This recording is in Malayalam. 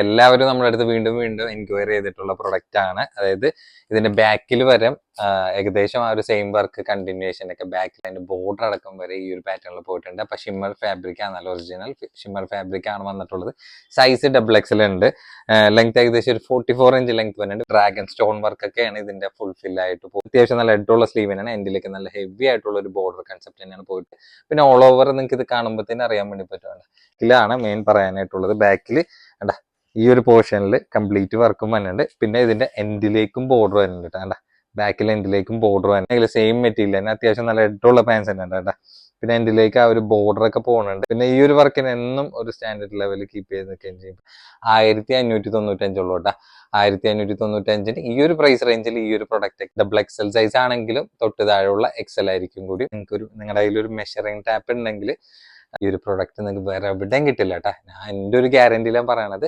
എല്ലാവരും നമ്മുടെ അടുത്ത് വീണ്ടും വീണ്ടും എൻക്വയറി ചെയ്തിട്ടുള്ള പ്രൊഡക്റ്റ് ആണ്. അതായത് ഇതിന്റെ ബാക്കിൽ വരെ ഏകദേശം ആ ഒരു സെയിം വർക്ക് കണ്ടിന്യൂഷൻ ഒക്കെ ബാക്കിൽ അതിന്റെ ബോർഡർ അടക്കം വരെ ഈ ഒരു പാറ്റേണിൽ പോയിട്ടുണ്ട്. അപ്പൊ ഷിമ്മർ ഫാബ്രിക് ആണ്, നല്ല ഒറിജിനൽ ഷിമ്മർ ഫാബ്രിക് ആണ് വന്നിട്ടുള്ളത്. സൈസ് XXL ഉണ്ട്. ലെങ്ത് ഏകദേശം ഒരു 44 ഇഞ്ച് ലെങ്ത് വരുന്നുണ്ട്. ഡ്രാഗൺ സ്റ്റോൺ വർക്ക് ഒക്കെയാണ് ഇതിന്റെ ഫുൾഫിൽ ആയിട്ട് പോകും. അത്യാവശ്യം നല്ല ഹെഡുള്ള സ്ലീവ് തന്നെയാണ്. എൻഡിലേക്ക് നല്ല ഹെവി ആയിട്ടുള്ള ഒരു ബോർഡർ കൺസെപ്റ്റ് തന്നെയാണ് പോയിട്ട്. പിന്നെ ഓൾ ഓവർ നിങ്ങൾക്ക് ഇത് കാണുമ്പോഴത്തേന് അറിയാൻ വേണ്ടി പറ്റുന്നുണ്ട്. ഇതിലാണ് മെയിൻ പറയാനായിട്ടുള്ളത്. ബാക്കിൽ ഈ ഒരു പോർഷനിൽ കംപ്ലീറ്റ് വർക്കും വരുന്നുണ്ട്. പിന്നെ ഇതിന്റെ എൻഡിലേക്കും ബോർഡർ വരുന്നുണ്ട് കേട്ടോ. ബാക്കിൽ എൻഡിലേക്കും ബോർഡർ വരുന്നത് സെയിം മെറ്റീരിയൽ തന്നെ, അത്യാവശ്യം നല്ല ഹെഡുള്ള പാൻസ് തന്നെ ഉണ്ട് കേട്ടോ. പിന്നെ എൻഡിലേക്ക് ആ ഒരു ബോർഡർ ഒക്കെ പോകുന്നുണ്ട്. പിന്നെ ഈ ഒരു വർക്കിന് എന്നും ഒരു സ്റ്റാൻഡേർഡ് ലെവൽ കീപ്പ് ചെയ്ത് നിൽക്കുകയും ചെയ്യും. 1595 ഉള്ളൂ കേട്ടോ. 1595 ഈ ഒരു പ്രൈസ് റേഞ്ചിൽ ഈ ഒരു പ്രൊഡക്റ്റ് XXL സൈസ് ആണെങ്കിലും തൊട്ട് താഴെയുള്ള XL ആയിരിക്കും കൂടി. നിങ്ങൾക്ക് നിങ്ങളുടെ കയ്യിൽ ഒരു മെഷറിംഗ് ടാപ്പ് ഉണ്ടെങ്കിൽ ഈ ഒരു പ്രൊഡക്റ്റ് നിങ്ങൾക്ക് വേറെ എവിടെയും കിട്ടില്ല കേട്ടോ. ഞാൻ എൻ്റെ ഒരു ഗ്യാരണ്ടിയിലാണ് പറയണത്.